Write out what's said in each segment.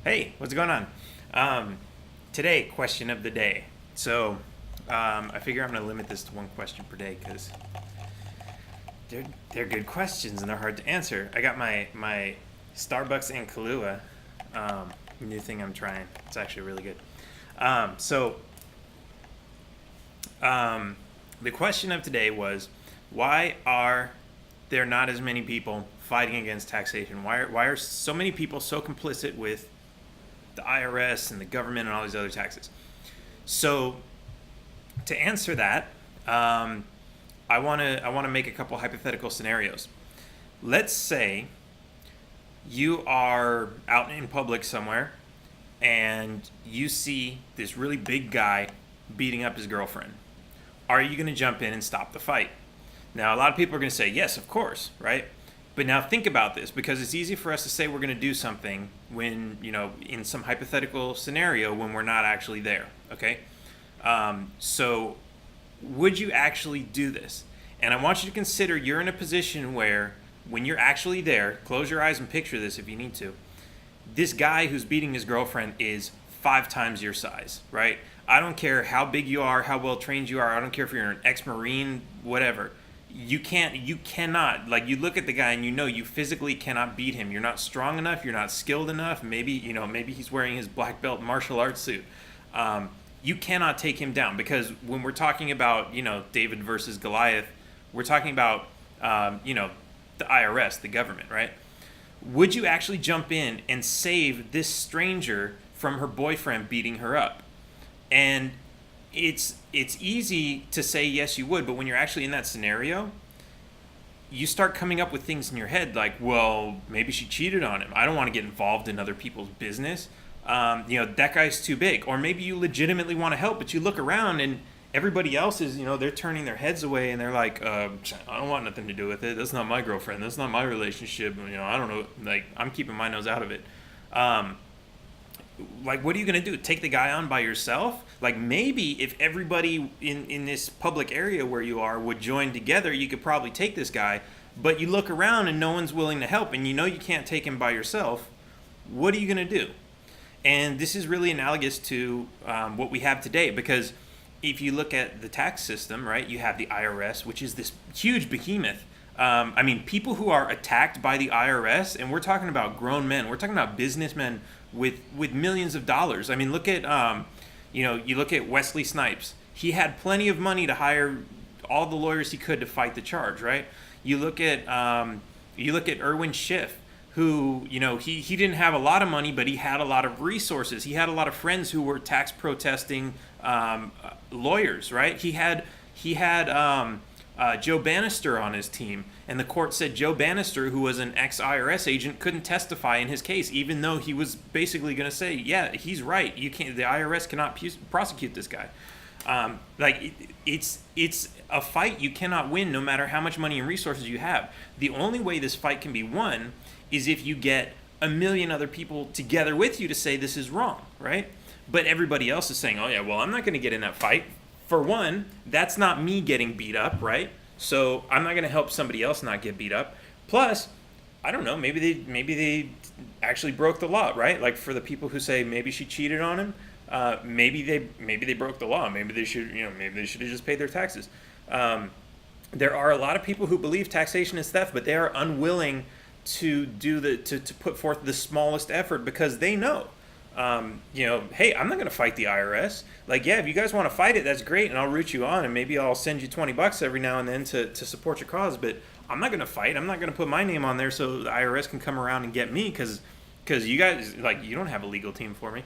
Hey, what's going on? Today, question of the day. So, I figure I'm going to limit this to one question per day because they're good questions and they're hard to answer. I got my Starbucks and Kahlua, new thing I'm trying. It's actually really good. So, the question of today was, why are there not as many people fighting against taxation? Why are so many people so complicit with the IRS and the government and all these other taxes? So to answer that, I want to make a couple hypothetical scenarios. Let's say you are out in public somewhere and you see this really big guy beating up his girlfriend. Are you going to jump in and stop the fight? Now, a lot of people are going to say, yes, of course, right? But now think about this, because it's easy for us to say we're going to do something when, in some hypothetical scenario when we're not actually there, okay? So would you actually do this? And I want you to consider you're in a position where when you're actually there, close your eyes and picture this if you need to. This guy who's beating his girlfriend is 5 times your size, right? I don't care how big you are, how well trained you are. I don't care if you're an ex-Marine, whatever. You cannot, like, you look at the guy and you physically cannot beat him. You're not strong enough. You're not skilled enough. Maybe he's wearing his black belt martial arts suit. You cannot take him down, because when we're talking about, David versus Goliath, we're talking about, the IRS, the government, right? Would you actually jump in and save this stranger from her boyfriend beating her up? And it's easy to say yes you would, but when you're actually in that scenario, you start coming up with things in your head like, well, maybe she cheated on him. I don't want to get involved in other people's business. That guy's too big. Or maybe you legitimately want to help, but you look around and everybody else is, they're turning their heads away and they're like, I don't want nothing to do with it. That's not my girlfriend. That's not my relationship. I don't know. Like, I'm keeping my nose out of it. Like, what are you going to do? Take the guy on by yourself? Like, maybe if everybody in this public area where you are would join together, you could probably take this guy. But you look around and no one's willing to help, and you can't take him by yourself. What are you going to do? And this is really analogous to what we have today, because if you look at the tax system, right, you have the IRS, which is this huge behemoth. People who are attacked by the IRS, and we're talking about grown men, we're talking about businessmen with millions of dollars. I mean, look at, you look at Wesley Snipes. He had plenty of money to hire all the lawyers he could to fight the charge, right? You look at Erwin Schiff, who, he didn't have a lot of money, but he had a lot of resources. He had a lot of friends who were tax protesting lawyers, right? He had Joe Bannister on his team, and the court said Joe Bannister, who was an ex-IRS agent, couldn't testify in his case, even though he was basically going to say, yeah, he's right. The IRS cannot prosecute this guy. It's a fight you cannot win, no matter how much money and resources you have. The only way this fight can be won is if you get a million other people together with you to say this is wrong, right? But everybody else is saying, oh yeah, well, I'm not going to get in that fight. For one, that's not me getting beat up, right? So I'm not going to help somebody else not get beat up. Plus, I don't know, maybe they actually broke the law, right? Like, for the people who say maybe she cheated on him, maybe they broke the law. Maybe they should have just paid their taxes. There are a lot of people who believe taxation is theft, but they are unwilling to to put forth the smallest effort, because they know. Hey, I'm not going to fight the IRS. Like, yeah, if you guys want to fight it, that's great, and I'll root you on, and maybe I'll send you $20 every now and then to support your cause, but I'm not going to fight. I'm not going to put my name on there so the IRS can come around and get me, because you guys, like, you don't have a legal team for me.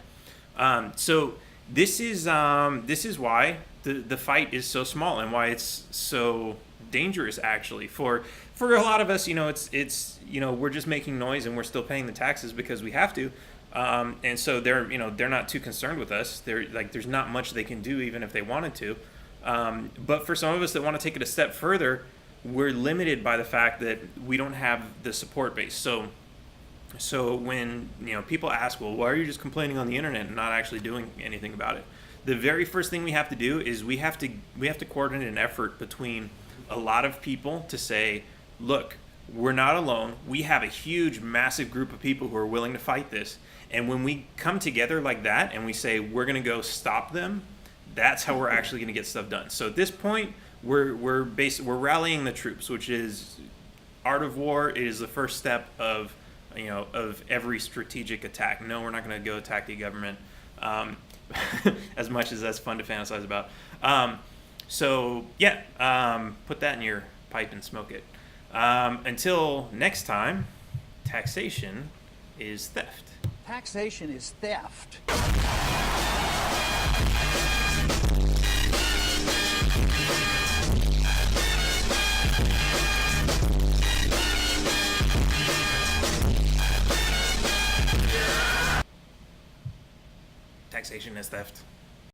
So this is why the fight is so small, and why it's so dangerous, actually. For a lot of us, it's we're just making noise and we're still paying the taxes because we have to. And so they're not too concerned with us. They're like, there's not much they can do even if they wanted to. But for some of us that want to take it a step further, we're limited by the fact that we don't have the support base. So when people ask, well, why are you just complaining on the internet and not actually doing anything about it? The very first thing we have to do is we have to coordinate an effort between a lot of people to say, look, we're not alone. We have a huge, massive group of people who are willing to fight this. And when we come together like that and we say we're going to go stop them, that's how we're actually going to get stuff done. So at this point, we're rallying the troops, which is art of war. It is the first step of every strategic attack. No, we're not going to go attack the government, as much as that's fun to fantasize about. Put that in your pipe and smoke it. Until next time, taxation is theft. Taxation is theft. Taxation is theft.